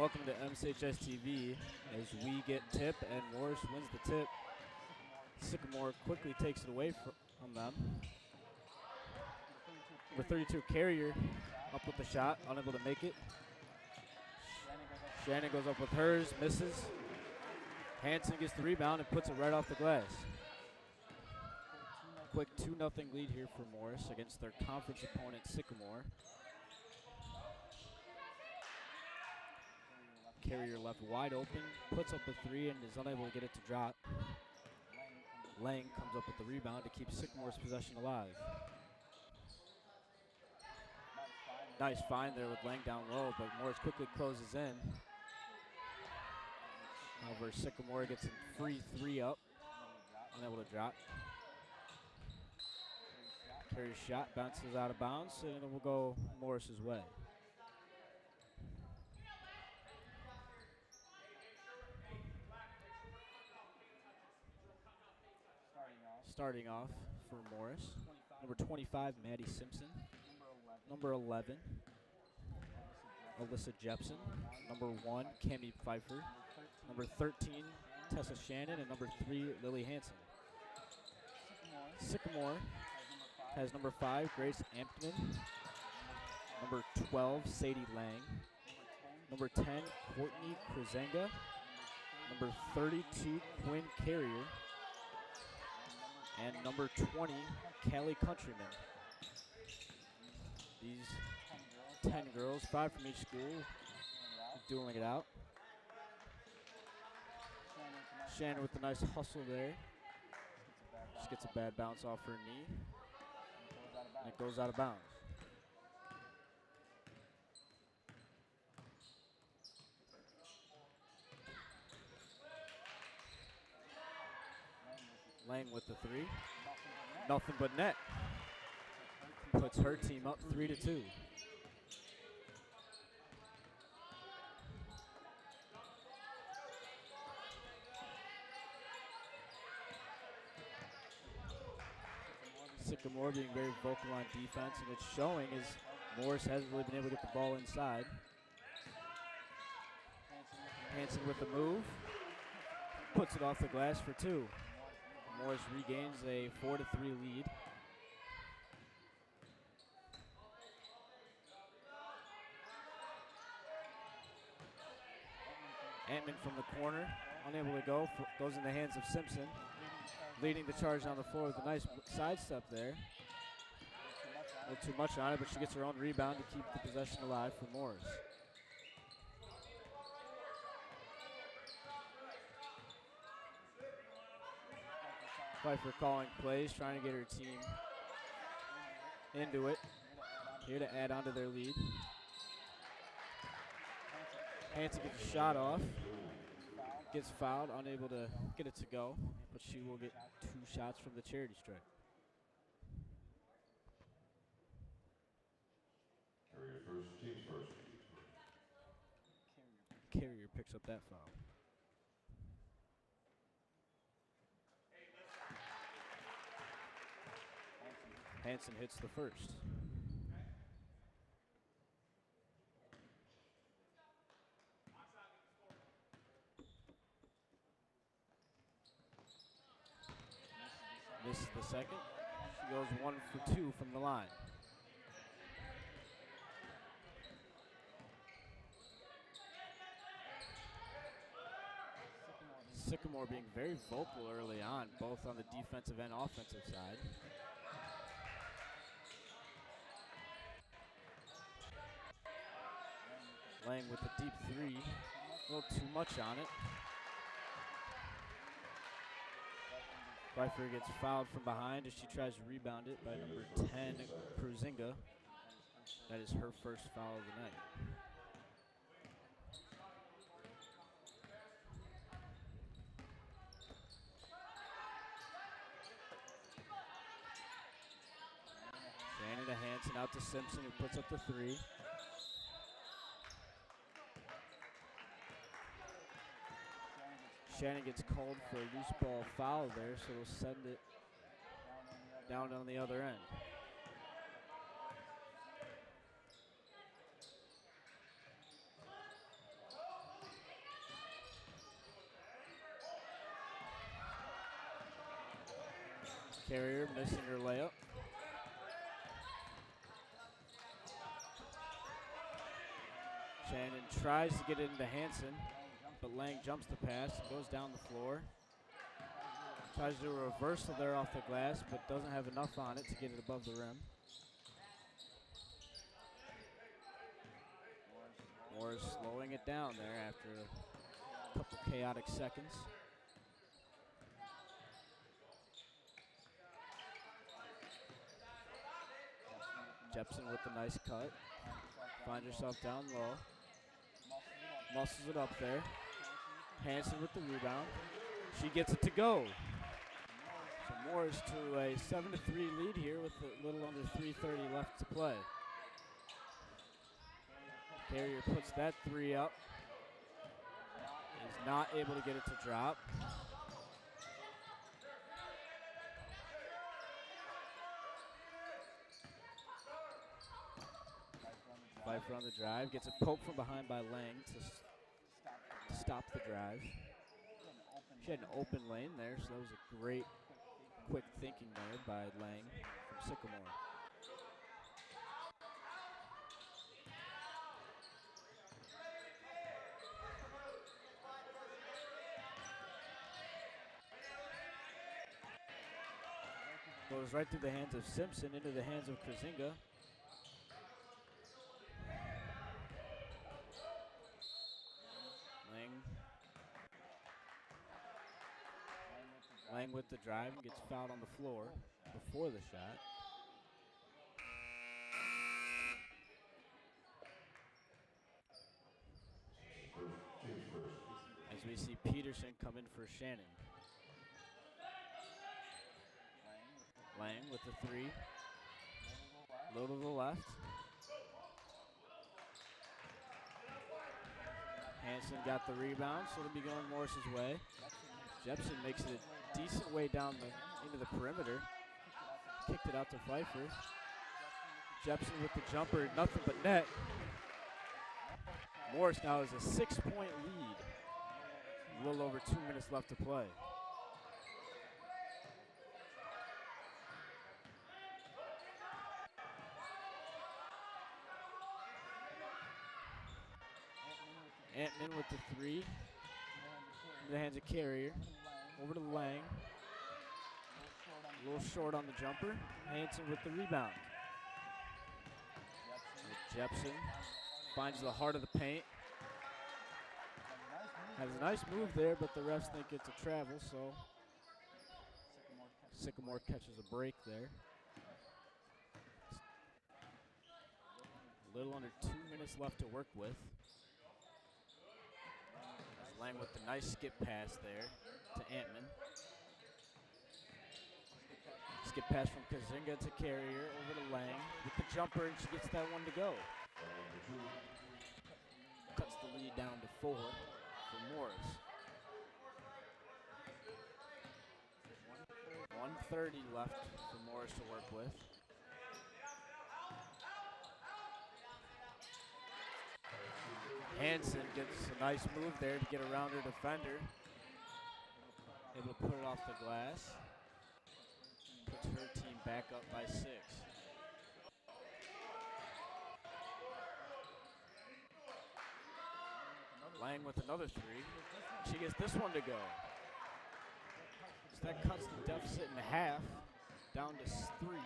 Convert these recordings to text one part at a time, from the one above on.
welcome to MCHS TV as we get tip and Morris wins the tip. Sycamore quickly takes it away from them. Number 32 Carrier up with the shot, unable to make it. Shannon goes up with hers, misses. Hanson gets the rebound and puts it right off the glass. Quick 2-0 lead here for Morris against their conference opponent Sycamore. Carrier left wide open, puts up a three and is unable to get it to drop. Lang comes up with the rebound to keep Sycamore's possession alive. Nice find there with Lang down low, but Morris quickly closes in. However, Sycamore gets a free three up, unable to drop. Carrier's shot bounces out of bounds, and it will go Morris's way. Starting off for Morris, number 25, Maddie Simpson. Number 11, Alyssa Jepson. Number 1, Cami Pfeiffer. Number 13, Tessa Shannon. And number 3, Lily Hanson. Sycamore has number 5, Grace Ampton. Number 12, Sadie Lang. Number 10, Courtney Krazenga. Number 32, Quinn Carrier. And number 20, Callie Countryman. These 10 girls, 5 from each school, dueling it out. Shannon with a nice hustle there. Just gets a bad bounce off her knee. And it goes out of bounds. Lang with the three. Nothing but net. Puts her team up 3-2. Sycamore being very vocal on defense, and it's showing as Morris hasn't really been able to get the ball inside. Hanson with the move. Puts it off the glass for 2. Morris regains a 4-3 lead. Antman from the corner, unable to go, goes in the hands of Simpson, leading the charge down the floor with a nice sidestep there. A little too much on it, but she gets her own rebound to keep the possession alive for Morris. Pfeiffer calling plays, trying to get her team into it, here to add on to their lead. Hanson gets a shot off, gets fouled, unable to get it to go, but she will get 2 shots from the charity stripe. Carrier first, teams first. Carrier picks up that foul. Hanson hits the first. Misses the second. She goes 1 for 2 from the line. Sycamore being very vocal early on, both on the defensive and offensive side. Lang with the deep three, a little too much on it. Pfeiffer gets fouled from behind as she tries to rebound it by number 10, Krazenga. That is her first foul of the night. Shannon to Hanson, out to Simpson, who puts up the three. Shannon gets called for a loose ball foul there, so we'll send it down on the other end. Carrier missing her layup. Shannon tries to get it into Hanson, but Lang jumps the pass and goes down the floor. Tries to do a reversal there off the glass, but doesn't have enough on it to get it above the rim. Morris slowing it down there after a couple chaotic seconds. Jepson with the nice cut. Finds herself down low. Muscles it up there. Hanson with the rebound. She gets it to go. So Morris to a 7-3 lead here with a little under 3:30 left to play. Carrier puts that three up. Is not able to get it to drop. Pfeiffer on the drive, gets a poke from behind by Lang to stop the drive. She had an open lane there, so that was a great quick thinking there by Lang from Sycamore. Goes right through the hands of Simpson into the hands of Krasinga. Lang with the drive and gets fouled on the floor before the shot. As we see Peterson come in for Shannon. Lang with the three. Low to the left. Hanson got the rebound, so it'll be going Morris's way. Jepson makes it a decent way down into the perimeter. Kicked it out to Pfeiffer. Jepson with the jumper, nothing but net. Morris now has a 6-point lead. A little over 2 minutes left to play. Antman with the three. In the hands of Carrier. Over to Lang. A little short on the jumper. Hanson with the rebound. Jepson finds the heart of the paint. Has a nice move there, but the refs think it's a travel, so Sycamore catches a break there. A little under 2 minutes left to work with. Lang with the nice skip pass there to Antman. Skip pass from Kazinga to Carrier over to Lang with the jumper, and she gets that one to go. Cuts the lead down to 4 for Morris. 1:30 left for Morris to work with. Hanson gets a nice move there to get around her defender. Able to put it off the glass. Puts her team back up by 6. Lang with another three. She gets this one to go. So that cuts the deficit in half, down to 3.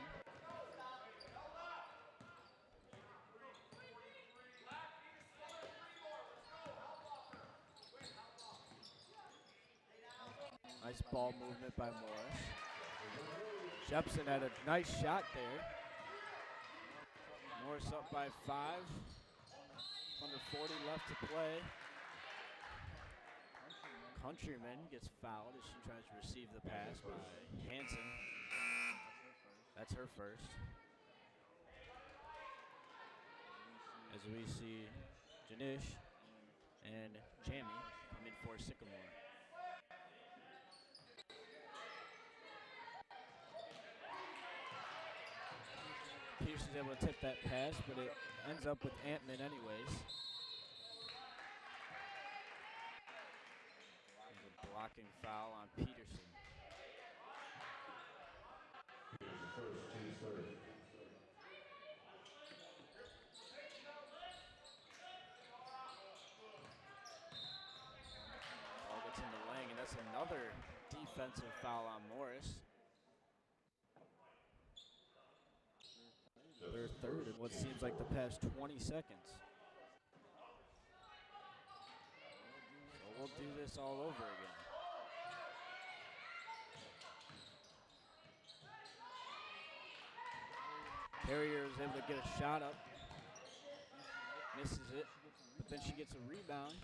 Nice ball movement by Morris. Jepson had a nice shot there. Morris up by 5. Under 40 left to play. Countryman gets fouled as she tries to receive the pass by Hanson. That's her first. As we see Janish and Jamie come in for Sycamore. Peterson's able to tip that pass, but it ends up with Antman anyways. There's a blocking foul on Peterson. Here's the first team's third. Ball gets into Lang, and that's another defensive foul on Morris. Their third in what seems like the past 20 seconds. So we'll do this all over again. Carrier is able to get a shot up. Misses it, but then she gets a rebound,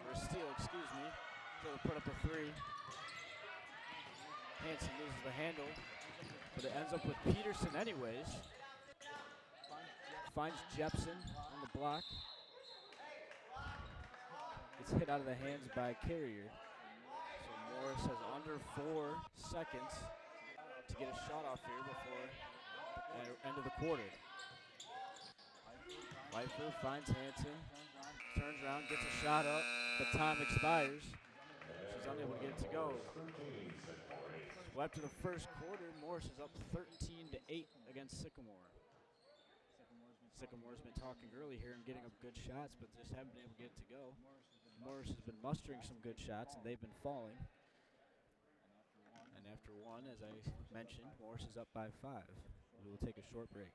or a steal, excuse me. So put up a three. Hanson loses the handle, but it ends up with Peterson anyways. Finds Jepson on the block. Gets hit out of the hands by Carrier. So Morris has under 4 seconds to get a shot off here before the end of the quarter. Pfeiffer finds Hanson, turns around, gets a shot up, but time expires. She's unable to get it to go. So after the first quarter, Morris is up 13-8 against Sycamore. Sycamore's been talking early here and getting up good shots, but just haven't been able to get it to go. Morris has been mustering some good shots, and they've been falling. And after one, as I mentioned, Morris is up by 5. We will take a short break.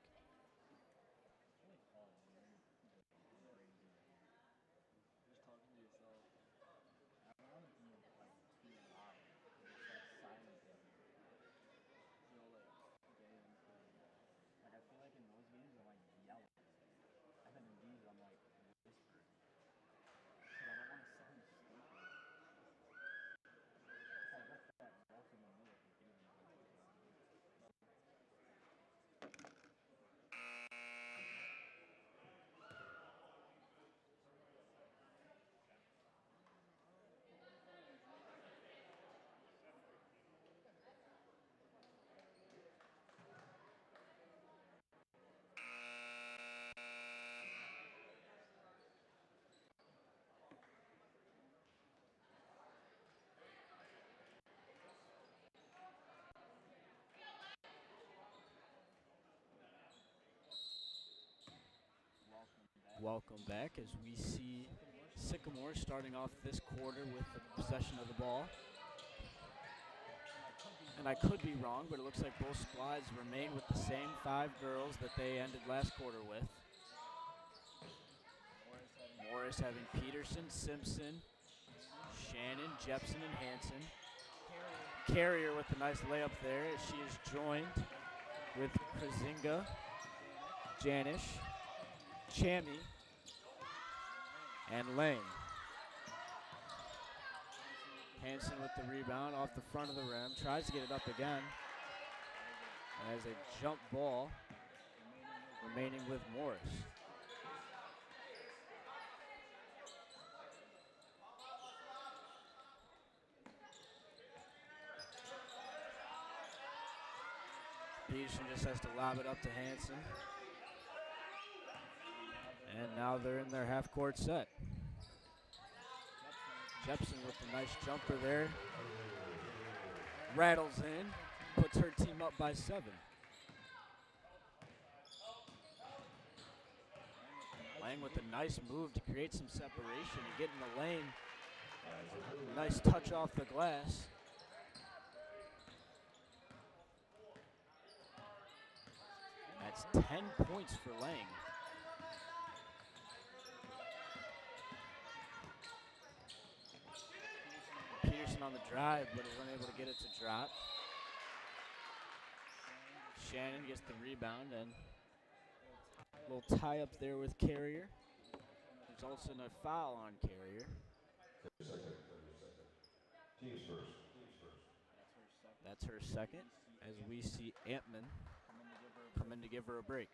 Welcome back as we see Sycamore starting off this quarter with the possession of the ball. And I could be wrong, but it looks like both squads remain with the same 5 girls that they ended last quarter with. Morris having Peterson, Simpson, Shannon, Jepson, and Hanson. Carrier with a nice layup there as she is joined with Krasinga, Janish, Chammy, and Lang. Hanson with the rebound off the front of the rim, tries to get it up again. As a jump ball remaining with Morris. Peterson just has to lob it up to Hanson. And now they're in their half-court set. Jepson with a nice jumper there. Rattles in, puts her team up by 7. Lang with a nice move to create some separation and get in the lane. Nice touch off the glass. That's 10 points for Lang. Peterson on the drive, but is unable to get it to drop. Shannon gets the rebound, and a little tie up there with Carrier. Results in a foul on Carrier. 30 seconds. Teams first. That's her second, as we see Antman come in to give her a break.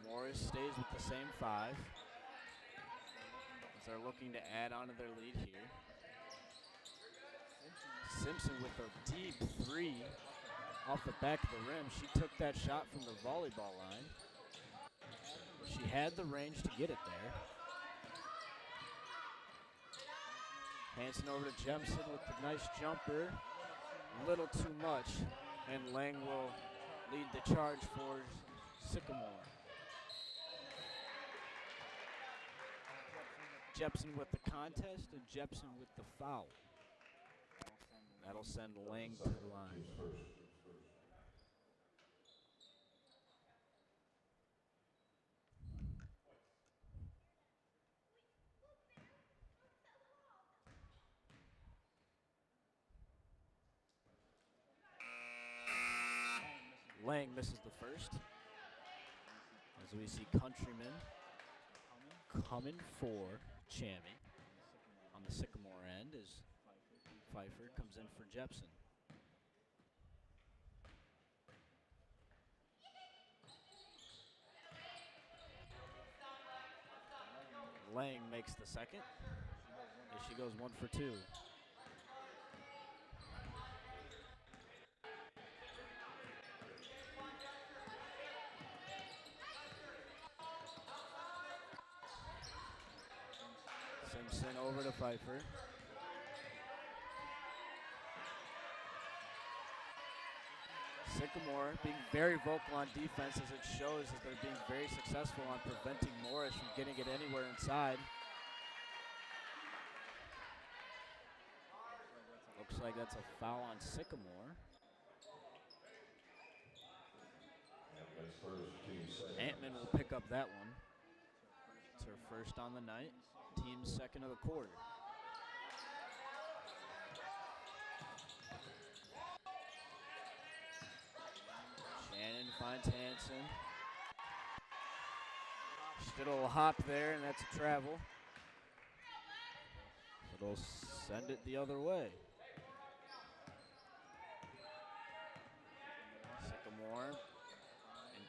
Morris stays with the same 5. As they're looking to add on to their lead here. Simpson with a deep 3 off the back of the rim. She took that shot from the volleyball line. She had the range to get it there. Hanson over to Jemison with the nice jumper. A little too much. And Lang will lead the charge for Sycamore. Jepson with the contest and Jepson with the foul. That'll send Lang to the line. Teams first. Lang misses the first. As we see Countryman coming for Chammy on the Sycamore end as Pfeiffer comes in for Jepson. Lang makes the second as she goes 1 for 2. Simpson over to Pfeiffer. Sycamore being very vocal on defense as it shows as they're being very successful on preventing Morris from getting it anywhere inside. Looks like that's a foul on Sycamore. Antman's first, team second. Antman will pick up that one. It's her first on the night. Team's second of the quarter. Shannon finds Hanson. She did a little hop there, and that's a travel. It'll send it the other way. Sycamore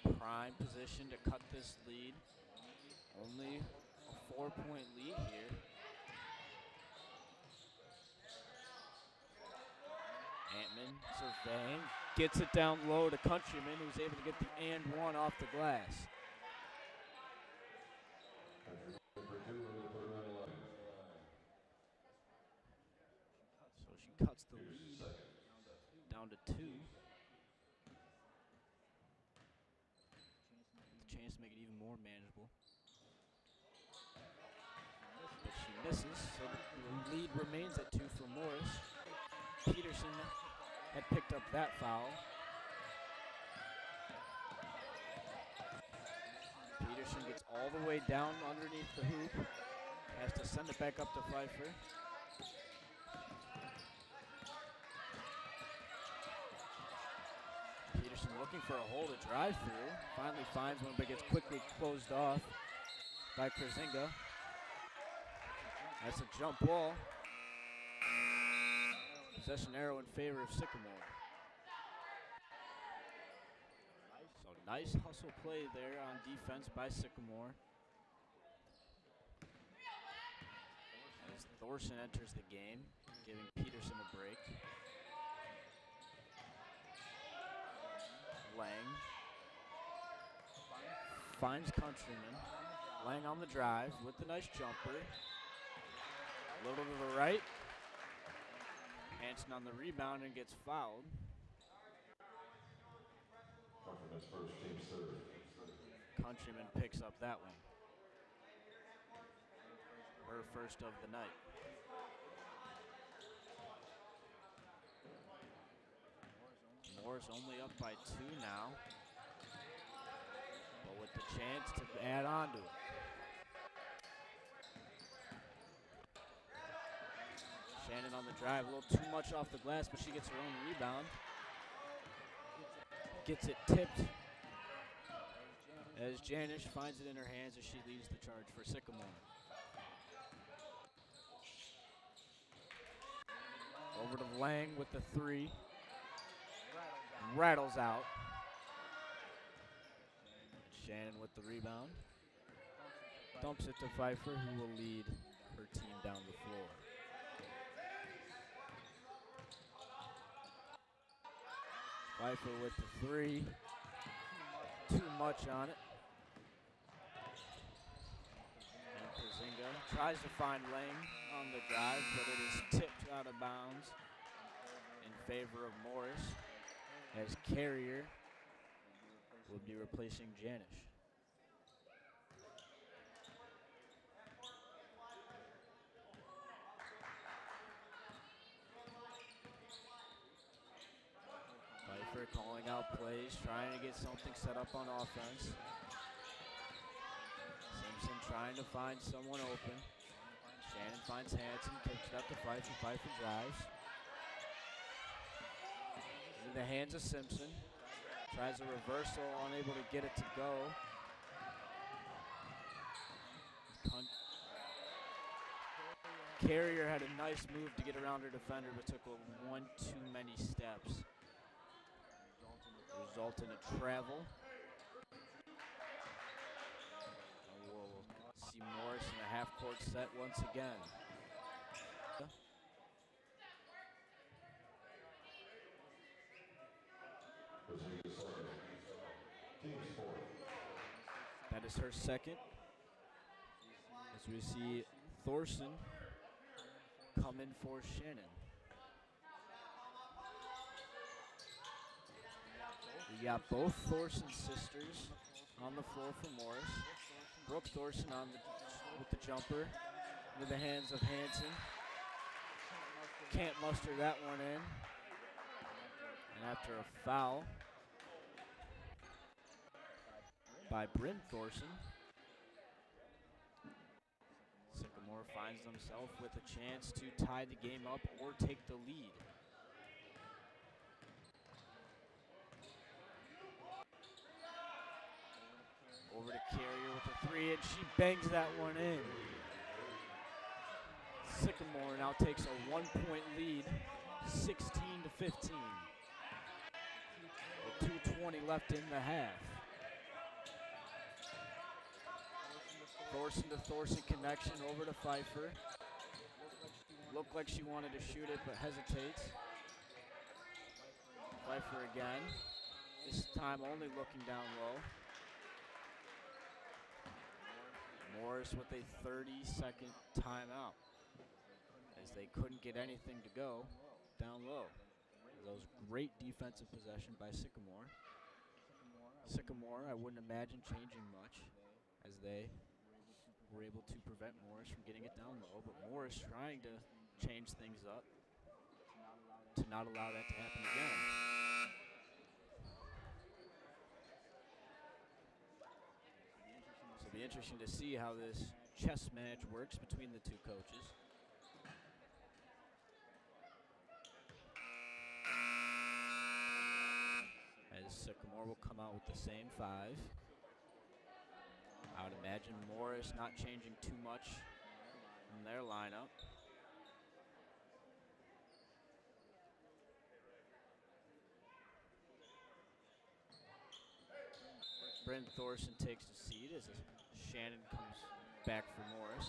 in prime position to cut this lead. Only a 4-point lead here. Antman surveying, gets it down low to Countryman, who's able to get the and one off the glass. Number 2, we're going to put her on the line. So she cuts the Here's lead second. down to 2. With a chance to make it even more manageable. But she misses, so the lead remains at 2 for Morris. Peterson had picked up that foul. Peterson gets all the way down underneath the hoop. Has to send it back up to Pfeiffer. Peterson looking for a hole to drive through. Finally finds one, but gets quickly closed off by Krzinga. That's a jump ball. Possession arrow in favor of Sycamore. So nice hustle play there on defense by Sycamore. As Thorson enters the game, giving Peterson a break. Lang finds Countryman. Lang on the drive with the nice jumper. A little to the right. Hanson on the rebound and gets fouled. Countryman's first, team's third. Countryman picks up that one. Her first of the night. Moore's only up by 2 now, but with the chance to add on to it. Shannon on the drive, a little too much off the glass, but she gets her own rebound. Gets it tipped as Janish finds it in her hands as she leads the charge for Sycamore. Over to Lang with the 3. Rattles out. Shannon with the rebound. Dumps it to Pfeiffer, who will lead her team down the floor. Pfeiffer with the 3. Too much on it. And Krzinga tries to find Lang. on the drive, but it is tipped out of bounds in favor of Morris, as Carrier will be replacing Janish. Pfeiffer calling out plays, trying to get something set up on offense. Simpson trying to find someone open. Shannon finds Hanson, kicks it up to Pfeiffer. Pfeiffer drives. In the hands of Simpson. Tries a reversal, unable to get it to go. Carrier had a nice move to get around her defender, but took one too many steps. Result in a travel. And we'll see Morris in a half-court set once again. That is her second. As we see Thorson come in for Shannon. We got both Thorson sisters on the floor for Morris. Brooke Thorson with the jumper into the hands of Hanson. Can't muster that one in. And after a foul by Bryn Thorson, Sycamore finds themselves with a chance to tie the game up or take the lead. Over to Carrier with a three, and she bangs that one in. Sycamore now takes a 1-point lead, 16-15. With 2:20 left in the half. Thorson to Thorson connection over to Pfeiffer. Looked like she wanted to shoot it, but hesitates. Pfeiffer again. This time only looking down low. Morris with a 30-second timeout, as they couldn't get anything to go down low. That was great defensive possession by Sycamore. Sycamore, I wouldn't imagine changing much, as they were able to prevent Morris from getting it down low, but Morris trying to change things up to not allow that to happen again. So it'll be interesting to see how this chess match works between the two coaches. As Sycamore will come out with the same five. I would imagine Morris not changing too much in their lineup. Bryn Thorson takes the seat as Shannon comes back for Morris.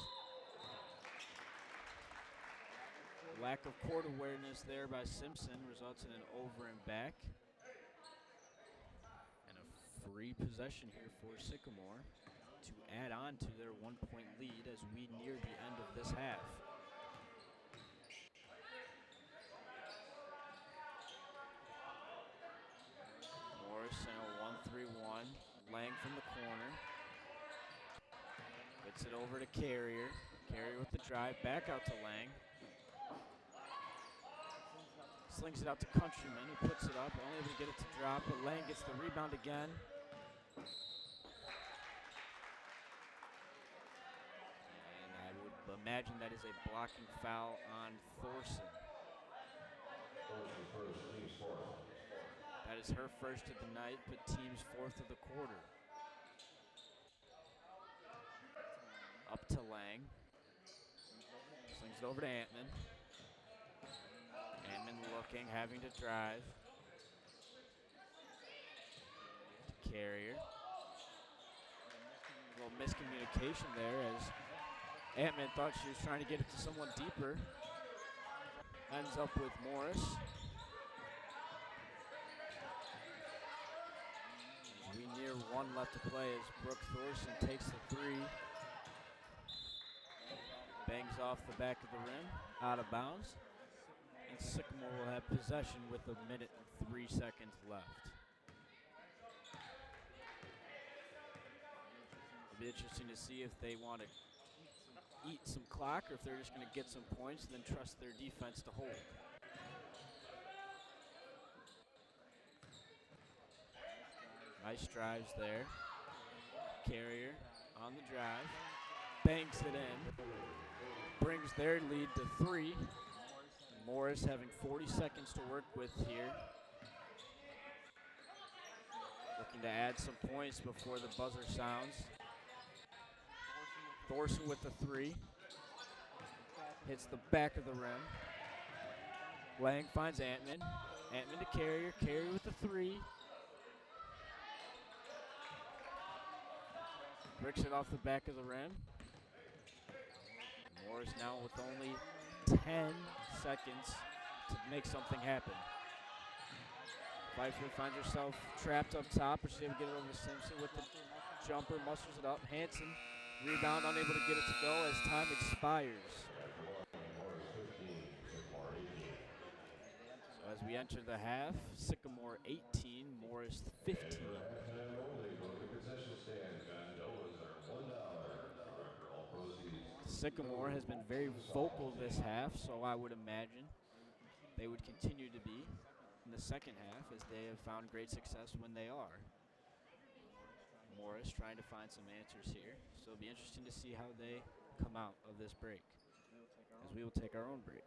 Lack of court awareness there by Simpson results in an over and back. And a free possession here for Sycamore to add on to their 1-point lead as we near the end of this half. Morris in a 1-3-1. Lang from the corner. Gets it over to Carrier. Carrier with the drive, back out to Lang. Slings it out to Countryman, who puts it up, only able to get it to drop, but Lang gets the rebound again. And I would imagine that is a blocking foul on Thorson. That is her first of the night, but team's fourth of the quarter. Up to Lang. Slings it over to Antman. Antman looking, having to drive. To Carrier. A little miscommunication there as Antman thought she was trying to get it to someone deeper. Ends up with Morris. We near one left to play as Brooke Thorson takes the three. Bangs off the back of the rim, out of bounds. And Sycamore will have possession with 1 minute and 3 seconds left. It'll be interesting to see if they want to eat some clock or if they're just going to get some points and then trust their defense to hold. Nice drives there. Carrier on the drive. Banks it in. Brings their lead to 3. Morris having 40 seconds to work with here. Looking to add some points before the buzzer sounds. Thorson with the 3. Hits the back of the rim. Lang finds Antman. Antman to Carrier. Carrier with the 3. Bricks it off the back of the rim. Morris now with only 10 seconds to make something happen. Pfeiffer finds herself trapped up top, but she's able to get it over to Simpson with the jumper, musters it up. Hanson, rebound, unable to get it to go as time expires. So as we enter the half, Sycamore 18, Morris 15. Sycamore has been very vocal this half, so I would imagine they would continue to be in the second half as they have found great success when they are. Morris trying to find some answers here, so it'll be interesting to see how they come out of this break as we will take our own break.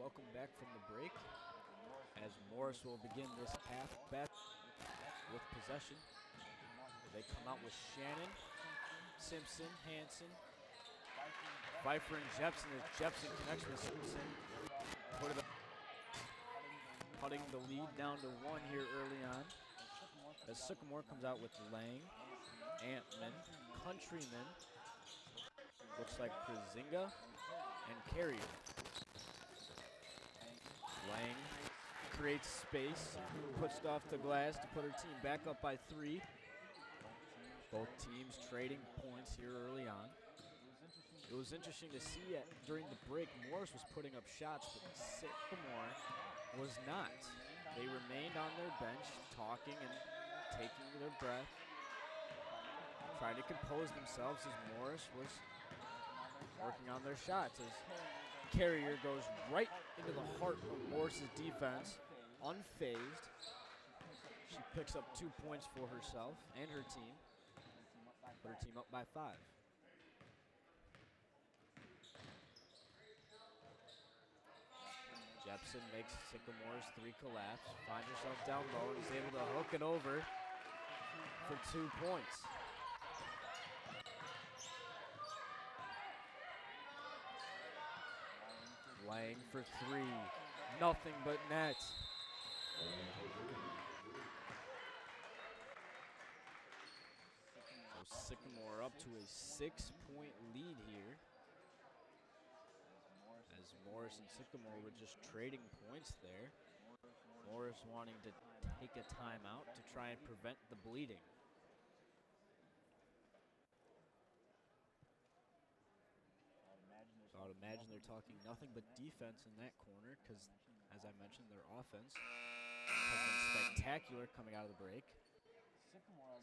welcome back from the break as Morris will begin this half back with possession. They come out with Shannon, Simpson, Hanson, Pfeiffer, and Jepson as Jepson connects with Simpson. Cutting the lead down to 1 here early on. As Sycamore comes out with Lang, Antman, Countryman, looks like Krasinga, and Carrier. Lang creates space, puts it off the glass to put her team back up by 3. Both teams trading points here early on. It was interesting to see during the break, Morris was putting up shots, but Sycamore was not. They remained on their bench, talking and taking their breath, trying to compose themselves as Morris was working on their shots. As Carrier goes right into the heart of Morris's defense, unfazed. She picks up 2 points for herself and her team. Put her team up by 5. Jepson makes Sycamore's 3 collapse, finds herself down low, and is able to hook it over for 2 points. Lang for 3, nothing but net. So Sycamore up to a 6-point lead here. As Morris and Sycamore were just trading points there. Morris wanting to take a timeout to try and prevent the bleeding. So I would imagine they're talking nothing but defense in that corner because, as I mentioned, their offense has been spectacular coming out of the break.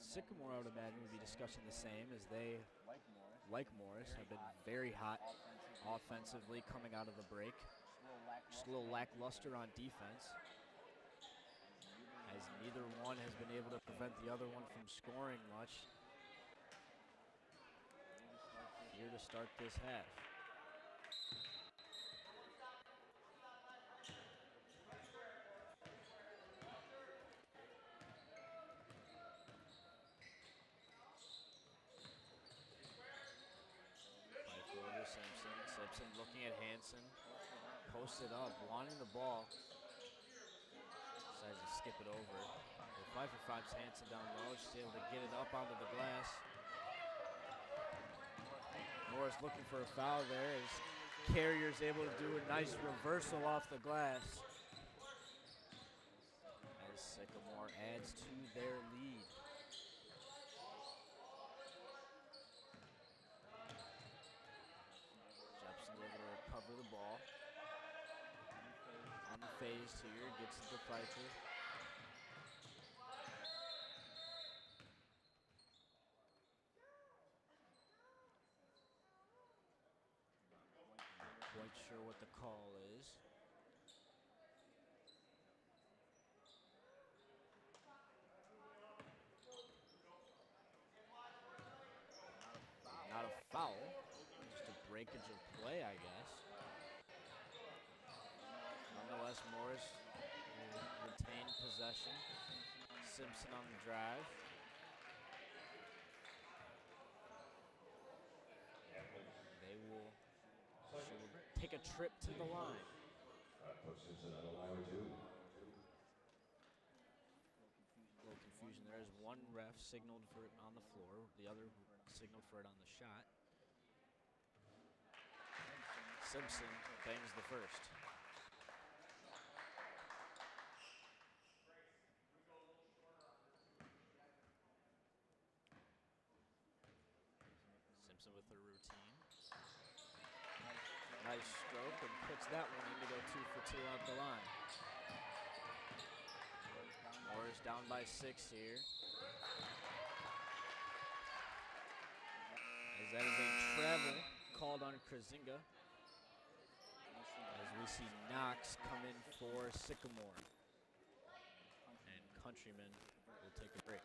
Sycamore, I would imagine, would be discussing the same as they, like Morris, have been very hot offensively coming out of the break. Just a little lackluster on defense, as neither one has been able to prevent the other one from scoring much here to start this half. Simpson looking at Hanson, posted up, wanting the ball. Decides to skip it over. Pfeiffer finds Hanson down low. She's able to get it up onto the glass. Morris looking for a foul there as Carrier's able to do a nice reversal off the glass. As Sycamore adds to their lead. Recover the ball. Unfazed here, gets it to Pfeiffer. Not quite sure what the call is. Not a foul, just a breakage of play, I guess. Nonetheless, Morris will retain possession. Simpson on the drive. She will take a trip to the line. Put Simpson on the line with 2. A little confusion there as one ref signaled for it on the floor, the other signaled for it on the shot. Simpson bangs the first. Simpson with her routine. Nice stroke and puts that one in to go 2 for 2 out the line. Morris down by 6 here. As that is a travel called on Krasinga. As we see Knox come in for Sycamore. And Countryman will take a break.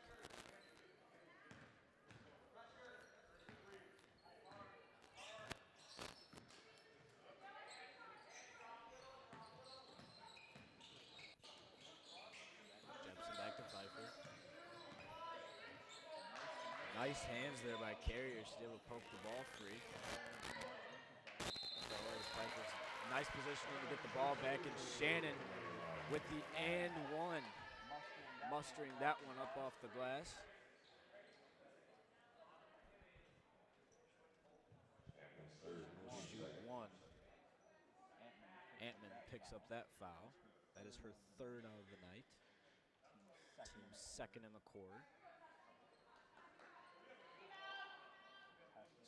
Nice hands there by Carrier. She's able to poke the ball free. Nice positioning to get the ball back, and Shannon with the and one. Mustering that one up off the glass. We'll shoot one. Antman picks up that foul. That is her third of the night. Team second in the quarter.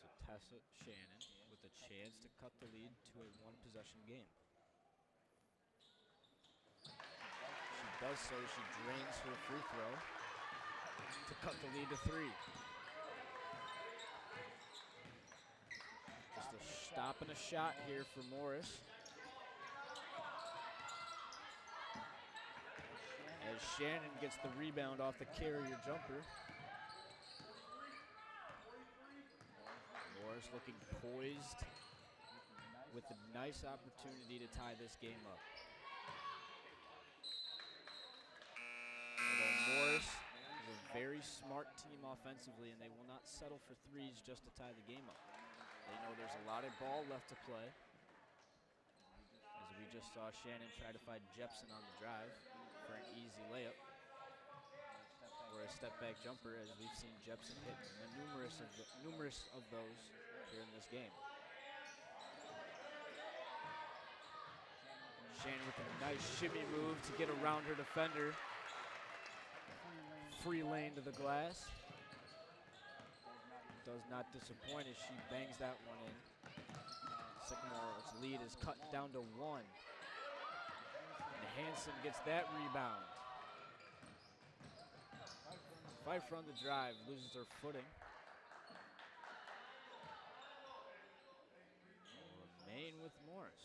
So Tessa Shannon with a chance to cut the lead to a one-possession game. She does so. She drains her free throw to cut the lead to 3. Just a stop and a shot here for Morris. As Shannon gets the rebound off the Carrier jumper. Morris looking poised with a nice opportunity to tie this game up. Although Morris is a very smart team offensively, and they will not settle for threes just to tie the game up. They know there's a lot of ball left to play. As we just saw Shannon try to find Jepson on the drive for an easy layup. Or a step back jumper, as we've seen Jepson hit numerous of those here in this game. Shannon with a nice shimmy move to get around her defender. Free lane to the glass. Does not disappoint as she bangs that one in. Sycamore's lead is cut down to 1. And Hansen gets that rebound. Pfeiffer on the drive, loses her footing. Remain with Morris.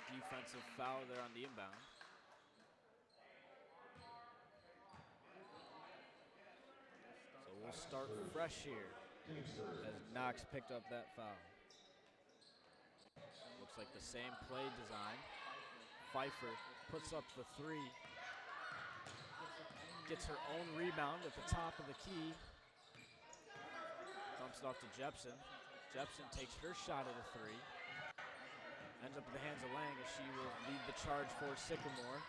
Defensive foul there on the inbound. So we'll start fresh here as Knox picked up that foul. Looks like the same play design. Pfeiffer puts up the 3. Gets her own rebound at the top of the key. Dumps it off to Jepson. Jepson takes her shot at a 3. Ends up in the hands of Lang as she will lead the charge for Sycamore.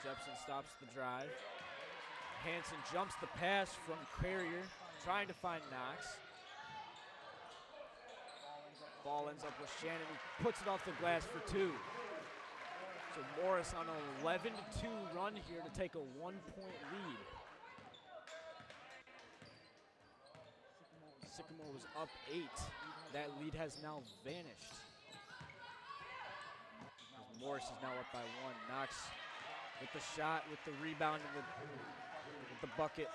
Jepson stops the drive. Hansen jumps the pass from Carrier, trying to find Knox. Ball ends up with Shannon, who puts it off the glass for 2. So Morris on an 11-2 run here to take a 1-point lead. Sycamore was up 8. That lead has now vanished. As Morris is now up by 1. Knox with the shot, with the rebound, and with the bucket.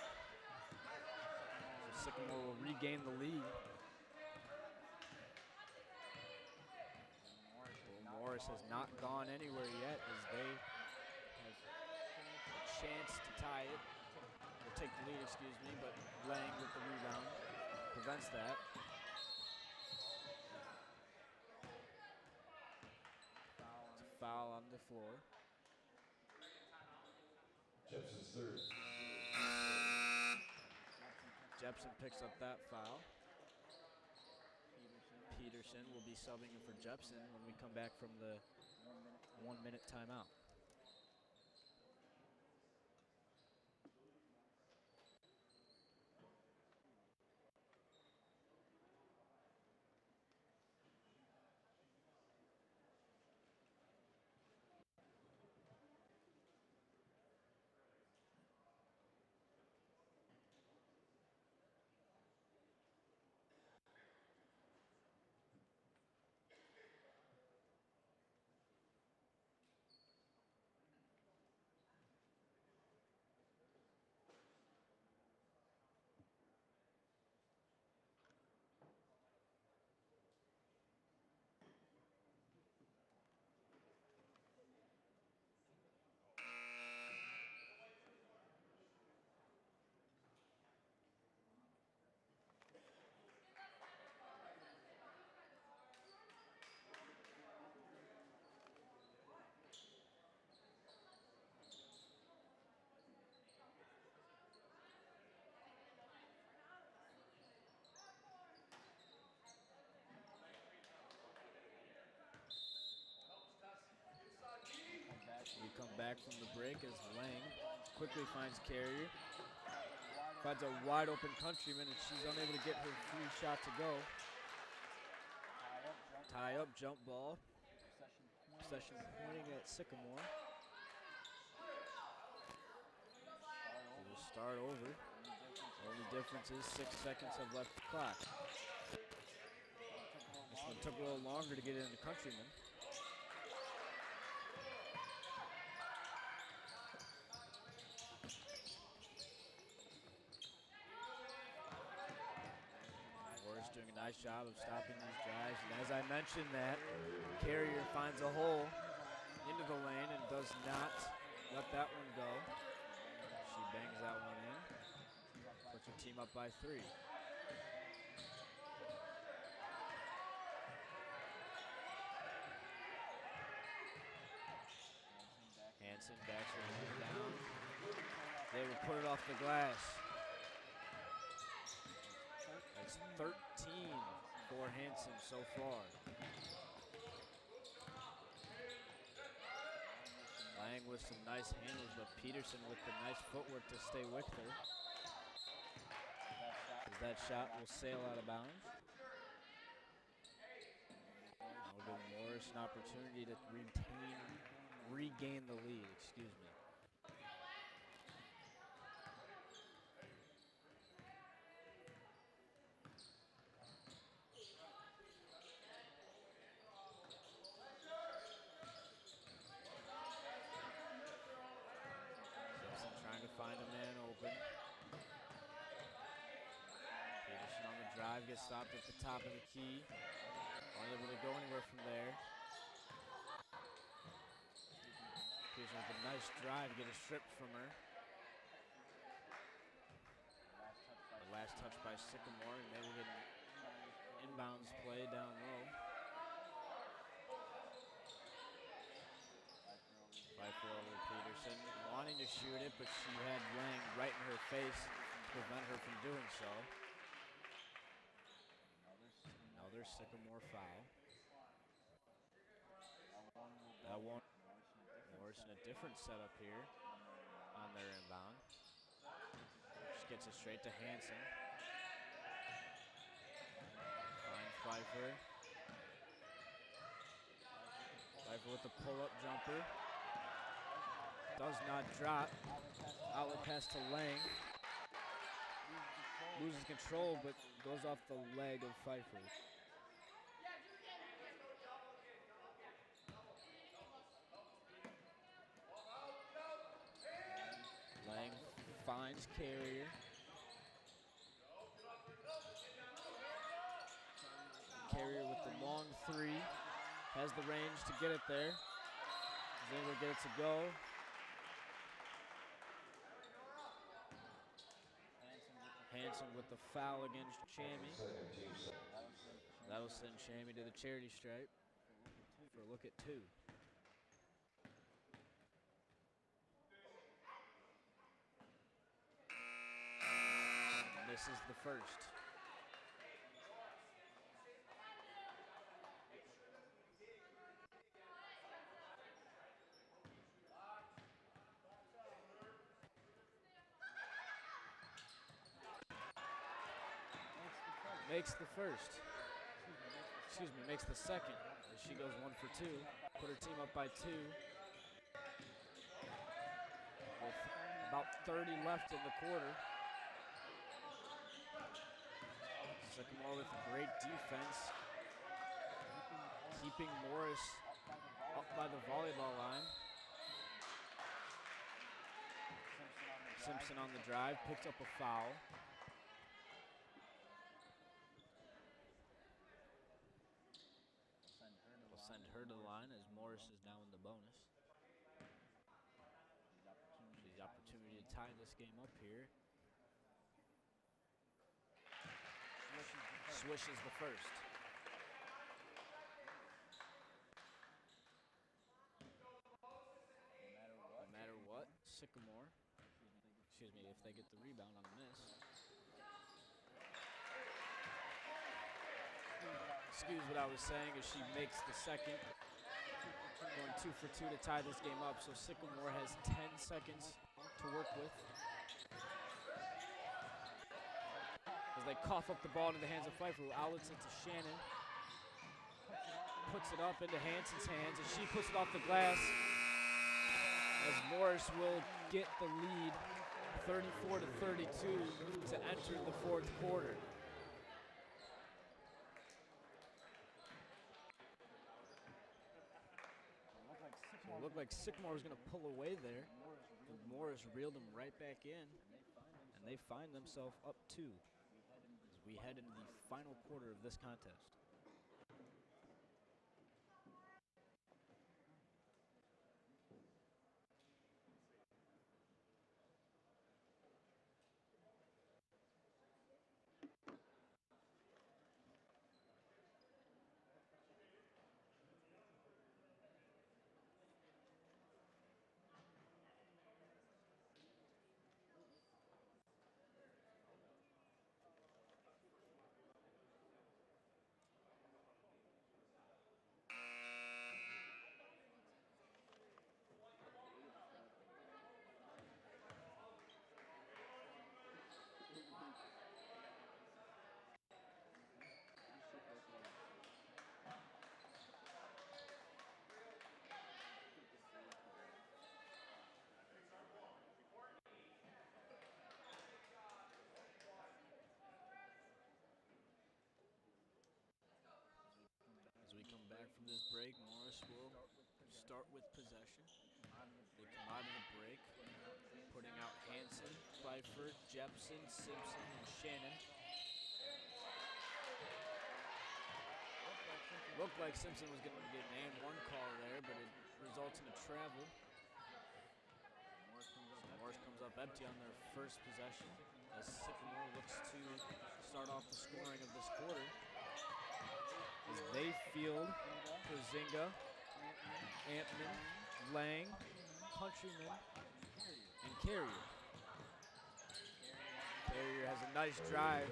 So Sycamore will regain the lead. Well, Morris has not gone anywhere yet as they have a chance to tie it. Or take the lead, excuse me, but Lang with the rebound prevents that. It's a foul on the floor. Jepson's third. Jepson picks up that foul. Peterson will be subbing in for Jepson when we come back from the 1-minute timeout. back from the break as Lang quickly finds Carrier. Finds a wide open Countryman, and she's unable to get her free shot to go. Tie up, jump ball. Possession pointing at Sycamore. We'll start over. Only difference is 6 seconds have left the clock. This one took a little longer to get into Countryman. Morris doing a nice job of stopping these drives. And as I mentioned that, Carrier finds a hole into the lane and does not let that one go. She bangs that one in. Puts her team up by 3. Hanson backs her down. They will put it off the glass. That's 13 for Hanson so far. Lang with some nice handles, but Peterson with the nice footwork to stay with her. As that shot will sail out of bounds. That will give Morris an opportunity to regain the lead, excuse me. Simpson trying to find a man open. Peterson on the drive, gets stopped at the top of the key. Unable to go anywhere from there. Peterson with a nice drive to get a strip from her. The last touch by Sycamore, and they will get an inbounds play down low. Pfeiffer over Peterson, wanting to shoot it, but she had Lang right in her face to prevent her from doing so. Another Sycamore foul. That one, Morris in a different setup here on their inbound. Just gets it straight to Hanson. Finds Pfeiffer. Pfeiffer with the pull-up jumper. Does not drop. Outlet pass to Lang. Loses control, but goes off the leg of Pfeiffer. Lang finds Carrier. Carrier with the long 3. Has the range to get it there. Is able to get it to go. Hanson with the foul against Chammy. That'll send Chammy to the charity stripe for a look at 2. This is the first. Makes the first. Excuse me, makes the second. As she goes 1 for 2. Put her team up by 2. With about 30 left in the quarter. Sycamore with great defense. Keeping Morris up by the volleyball line. Simpson on the drive, picked up a foul. Will send her to the line as Morris is now in the bonus. She's the opportunity to tie this game up here. Swishes the first. No matter what, Sycamore, excuse me, if they get the rebound on the miss. Excuse what I was saying as she makes the second. Going 2 for 2 to tie this game up, so Sycamore has 10 seconds to work with. As they cough up the ball into the hands of Pfeiffer, who outlets it to Shannon. Puts it up into Hanson's hands, and she puts it off the glass. As Morris will get the lead, 34-32, to enter the fourth quarter. So it looked like Sycamore was going to pull away there, but Morris reeled him right back in, and they find themselves up 2 as we head into the final quarter of this contest. As we come back from this break, Morris will start with possession. They come out of the break, putting out Hanson, Pfeiffer, Jepson, Simpson, and Shannon. Looked like Simpson was going to get named one call there, but it results in a travel. Morris comes up empty on their first possession as Sycamore looks to start off the scoring of this quarter. As they field Krasinga, Ampman, Lang, Countryman, and Carrier. Carrier has a nice drive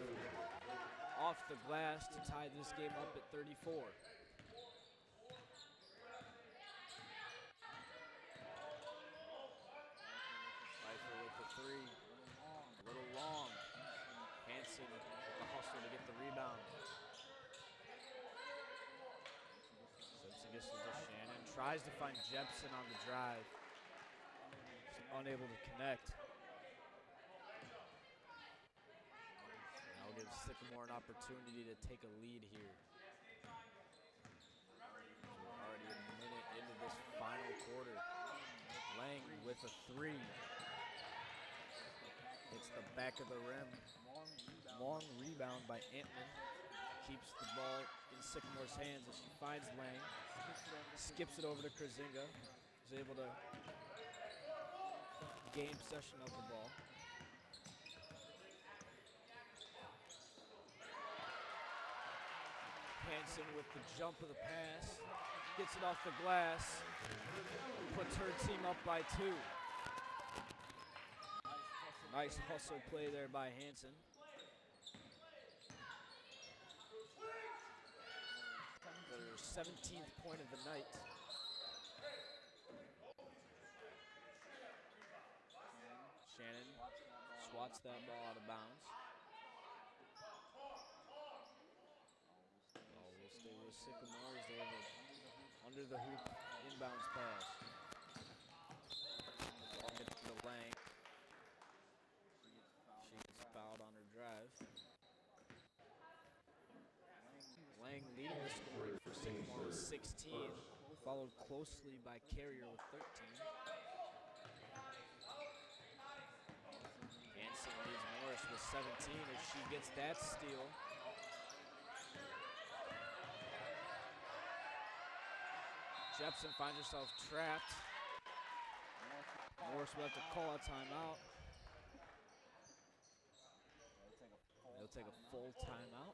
off the glass to tie this game up at 34. Pfeiffer with the 3, a little long. Hanson with the hustle to get the rebound. Simpson gets it to Shannon, tries to find Jepson on the drive. Just unable to connect. Now gives Sycamore an opportunity to take a lead here. We're already a minute into this final quarter. Lang with a 3. Hits the back of the rim. Long rebound by Ampman. Keeps the ball in Sycamore's hands as she finds Lang. Skips it over to Krasinga. Is able to gain possession of the ball. Hanson with the jump of the pass. Gets it off the glass. Puts her team up by 2. Nice hustle play there by Hanson. Their 17th point of the night. Shannon swats that ball out of bounds. Ball will stay with Sycamore as they have an under the hoop inbounds pass. Ball gets to Lang. She gets fouled on her drive. Lang leading the scoring for Sycamore with 16, followed closely by Carrier with 13. Hanson leads Morris with 17 as she gets that steal. Jepson finds herself trapped. Morris will have to call a timeout. They'll take a full timeout.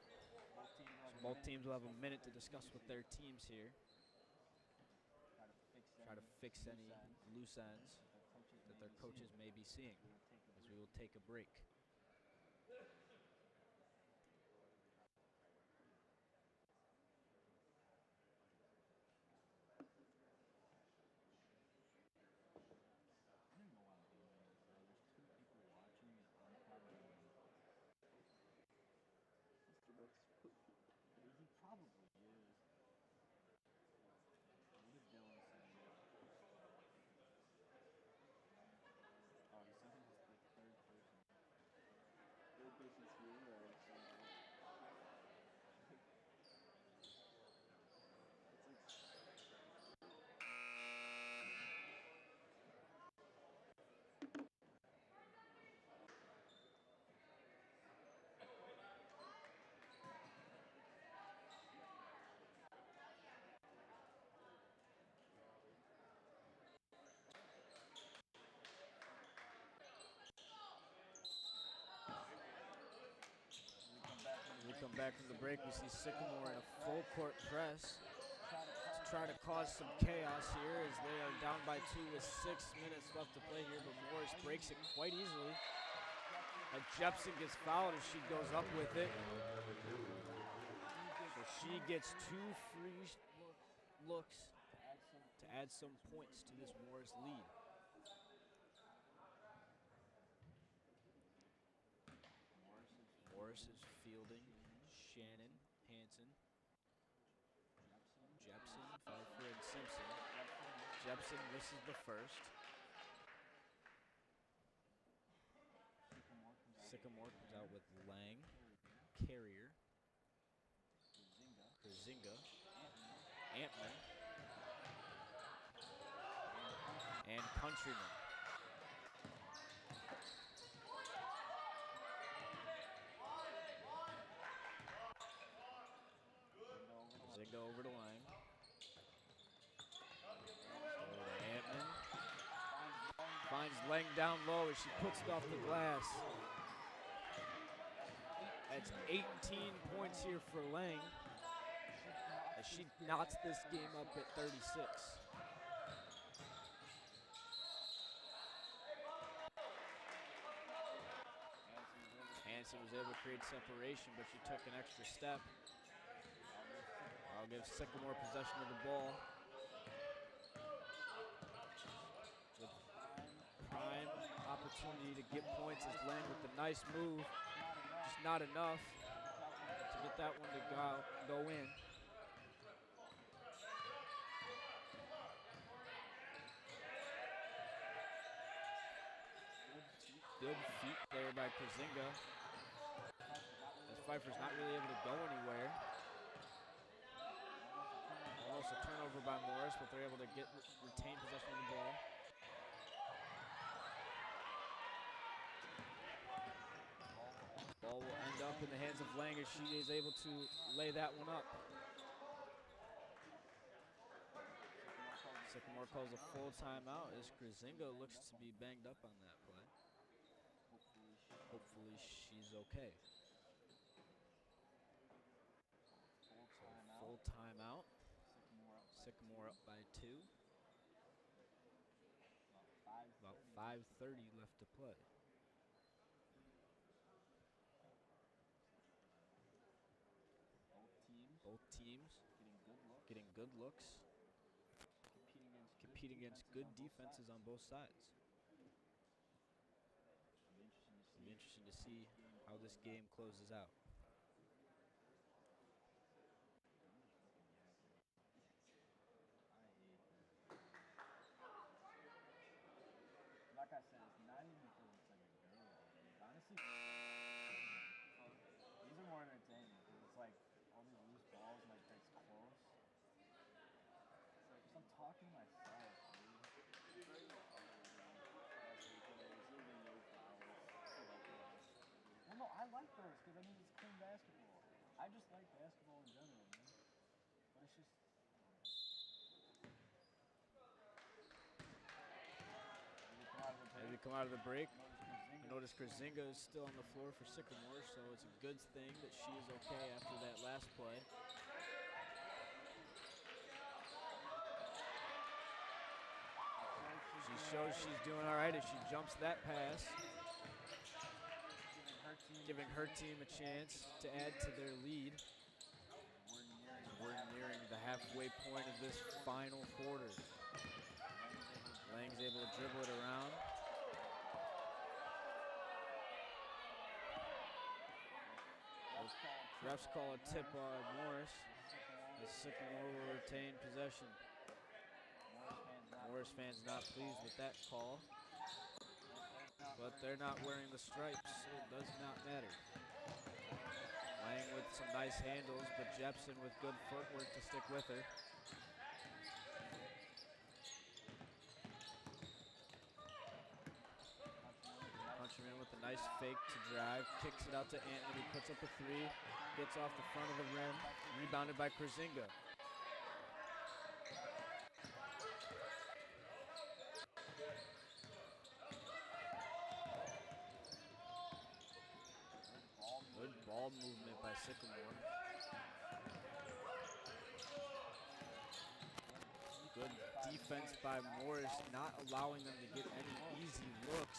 So both teams will have a minute to discuss with their teams here. Try to fix any loose ends that their coaches may be seeing as we will take a break. When we come back from the break, we see Sycamore in a full court press to try to cause some chaos here as they are down by 2 with 6 minutes left to play here, but Morris breaks it quite easily. And Jepson gets fouled as she goes up with it. So she gets 2 free looks to add some points to this Morris lead. Morris is fielding. Shannon, Hanson, Jepson, Pfeiffer, and Simpson. Jepson misses the first. Sycamore comes out with Lang, Carrier, Zinga, Antman, and Countryman. Zinga over to Lang. Antman finds Lang down low as she puts it off the glass. That's 18 points here for Lang as she knots this game up at 36. Hanson was able to create separation, but she took an extra step. I'll give Sycamore possession of the ball. With prime opportunity to get points as Lang with the nice move. Just not enough to get that one to go in. Good feet there by Korzinga. As Pfeiffer's not really able to go anywhere. Almost a turnover by Morris, but they're able to retain possession of the ball. Ball will end up in the hands of Lang as she is able to lay that one up. Sycamore calls a full timeout as Korzinga looks to be banged up on that play. Hopefully she's okay. Full timeout. Sycamore up by 2. About 5:30 left to play. Both teams getting good looks. Competing against good defenses on both sides. It'll be interesting to see how this game closes out. Like I said, it's not even because it's like a girl game. Honestly, these are more entertaining because it's like all these loose balls and like it's close. It's like I'm talking to myself, dude. Well, no, I like those because I mean it's clean basketball. I just like basketball in general, man. But it's just. As we come out of the break, I notice Korzinga is still on the floor for Sycamore, so it's a good thing that she is okay after that last play. She shows she's doing all right as she jumps that pass, giving her team a chance to add to their lead. We're nearing the halfway point of this final quarter. Lang's able to dribble it around. Refs call a tip on Morris as Sycamore will retain possession. Morris fans not pleased with that call, but they're not wearing the stripes, so it does not matter. Lang with some nice handles, but Jepson with good footwork to stick with her. Nice fake to drive, kicks it out to Anthony, puts up a three, gets off the front of the rim, rebounded by Krzinga. Good ball movement by Sycamore. Good defense by Morris, not allowing them to get any easy looks.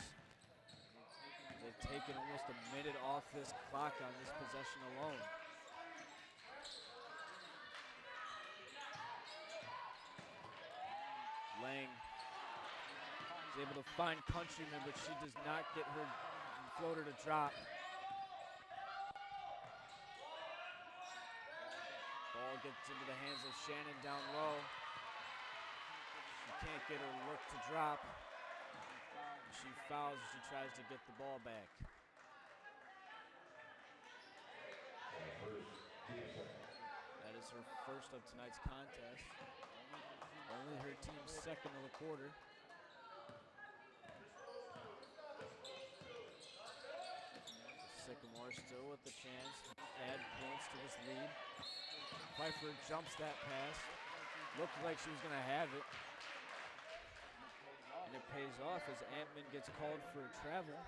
They've taken almost a minute off this clock on this possession alone. Lang is able to find Countryman, but she does not get her floater to drop. Ball gets into the hands of Shannon down low. She can't get her look to drop. She fouls as she tries to get the ball back. That is her first of tonight's contest. Only her team's second of the quarter. Sycamore still with the chance to add points to this lead. Pfeiffer jumps that pass. Looked like she was going to have it. And it pays off as Antman gets called for a travel.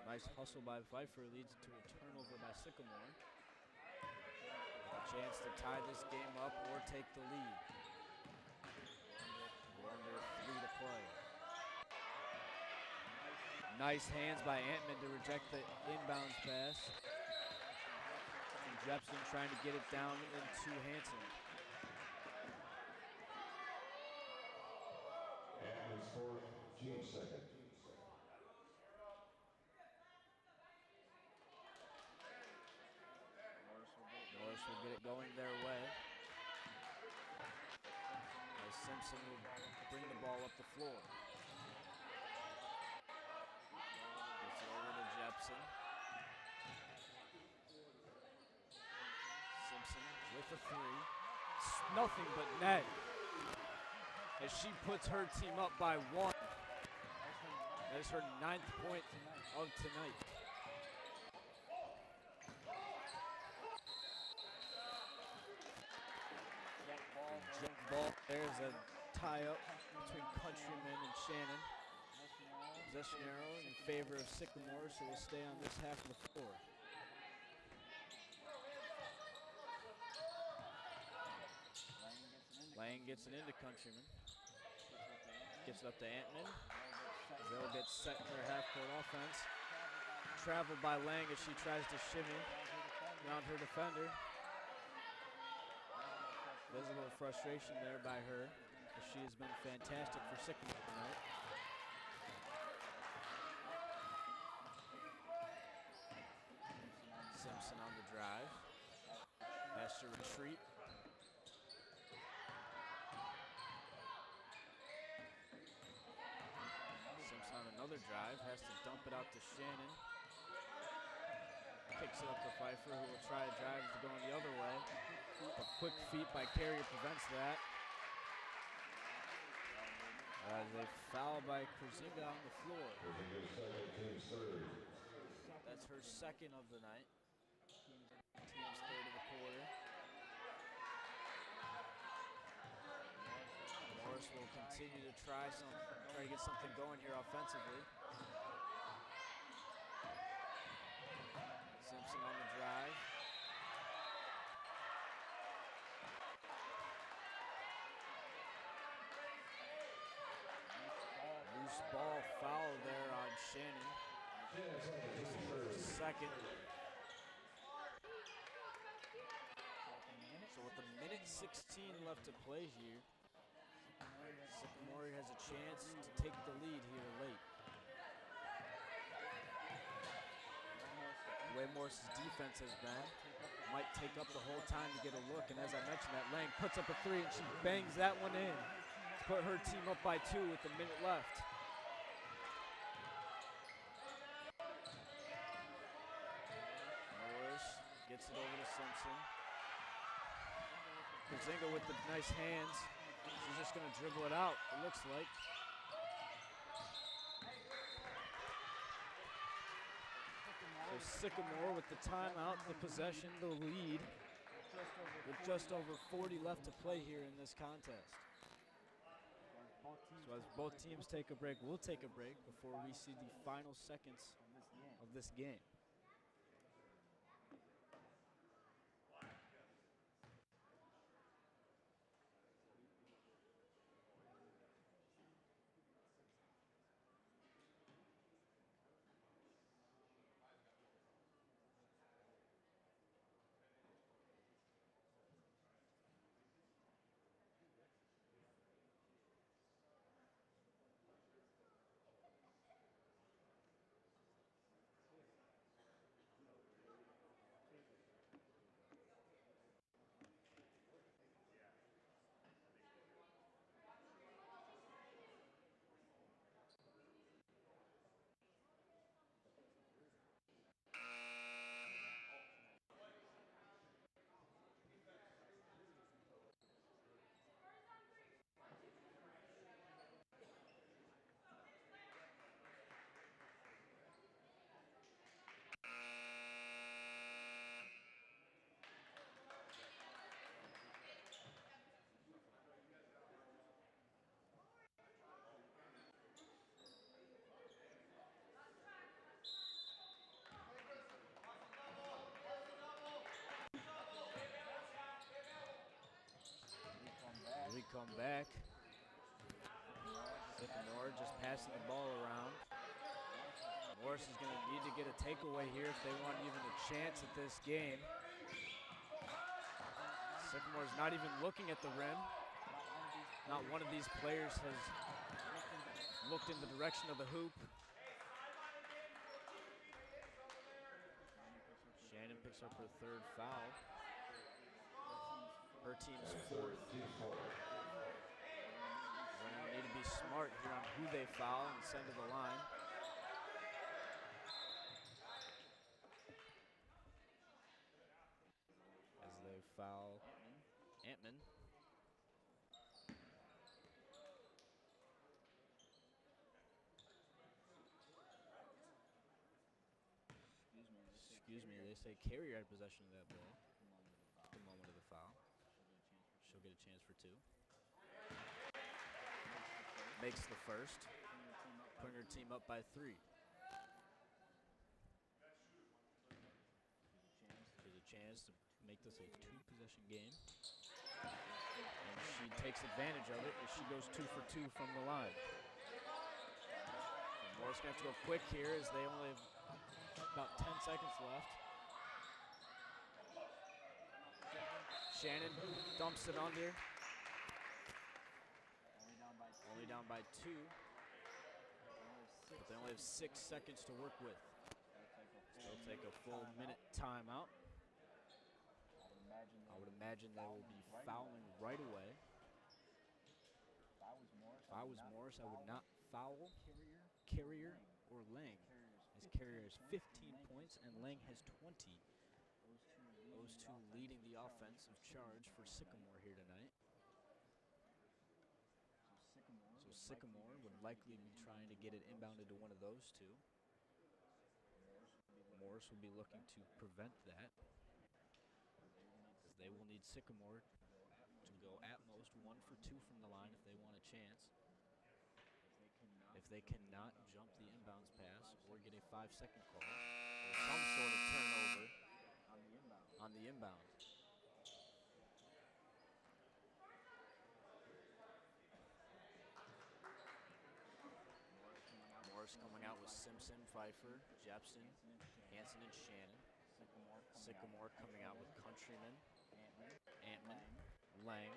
Nice hustle by Pfeiffer leads to a turnover by Sycamore. A chance to tie this game up or take the lead. We're under 3 to play. Nice hands by Antman to reject the inbounds pass. And Jepson trying to get it down into Hanson. Antman's fourth, Gene second. Morris will get it going their way. As Simpson will bring the ball up the floor. Gets it over to Jepson. Simpson with a three. Nothing but net. As she puts her team up by 1. That is her 9th point of tonight. Ball. There's a tie-up between Countryman and Shannon. Possession arrow in favor of Sycamore, so we'll stay on this half of the floor. Lang gets it into Countryman. Gets it up to Antman. They'll get set in their half-court offense. Traveled by Lang as she tries to shimmy around her defender. Visible frustration there by her, as she has been fantastic for Sycamore tonight. Simpson on the drive. Has to retreat. Simpson on another drive, has to dump it out to Shannon. Kicks it up to Pfeiffer, who will try a drive to go in the other way. A quick feet by Carrier prevents that. As a foul by Krzinga on the floor. That's her second of the night. Team's third of the quarter. Morris will continue to try to get something going here offensively. Simpson on the drive. Loose ball foul there on Shannon. Second. So with a minute 16 left to play here, Sycamore has a chance to take the lead here late. The way Morris's defense has been, might take up the whole time to get a look, and as I mentioned, that Lang puts up a three and she bangs that one in to put her team up by 2 with a minute left. Morris gets it over to Simpson. Krzinga with the nice hands, She's just going to dribble it out, it looks like. So Sycamore with the timeout, the possession, the lead, with just over 40 left to play here in this contest. So as both teams take a break, we'll take a break before we see the final seconds of this game. We come back. Sycamore just passing the ball around. Morris is going to need to get a takeaway here if they want even a chance at this game. Sycamore's not even looking at the rim. Not one of these players has looked in the direction of the hoop. Shannon picks up her third foul. Her team's fourth. They're going to need to be smart here on who they foul and send to the line. As they foul Antman. Excuse me, they say Carrier had possession of that ball. The moment of the foul. She'll get a chance for two. Makes the first. Putting her team up by 3. There's a chance to make this a 2-possession game. And she takes advantage of it as she goes 2 for 2 from the line. So Morris going to have to go quick here as they only have about 10 seconds left. Shannon dumps it under. Only down by 2. But they only have 6 seconds to work with. They'll take a full minute timeout. I would imagine they will be fouling right away. If I was Morris, I would not foul Carrier or Lang, as Carrier has 15 points and Lang has 20. Those two leading the offensive charge for Sycamore here tonight. So Sycamore would likely be trying to get it inbounded to one of those two. Morris will be looking to prevent that, as they will need Sycamore to go at most 1 for 2 from the line if they want a chance. If they cannot jump the inbounds pass or get a 5-second call or some sort of turnover on the inbound. Morris coming out with Simpson, Pfeiffer, Jepson, Hanson, and Shannon. Sycamore coming out with Countryman, Antman, Lang,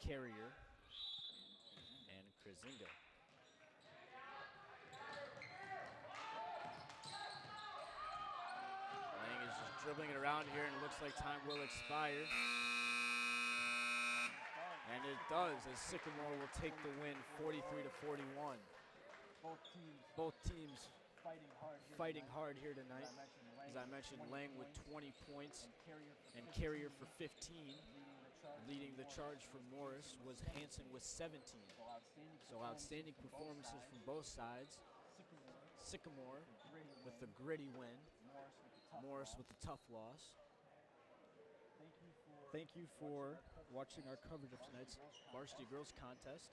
Carrier, and Krasinga. Lang is just dribbling it around here, and it looks like time will expire. And it does, as Sycamore will take the win 43-41. Both teams fighting hard here tonight. As I mentioned, Lang with 20 points and Carrier for 15, Leading the charge for Morris was Hanson with 17. So outstanding performances from both sides. Sycamore with the gritty win. Morris with the tough loss. Thank you for watching our coverage of tonight's Varsity Girls Contest.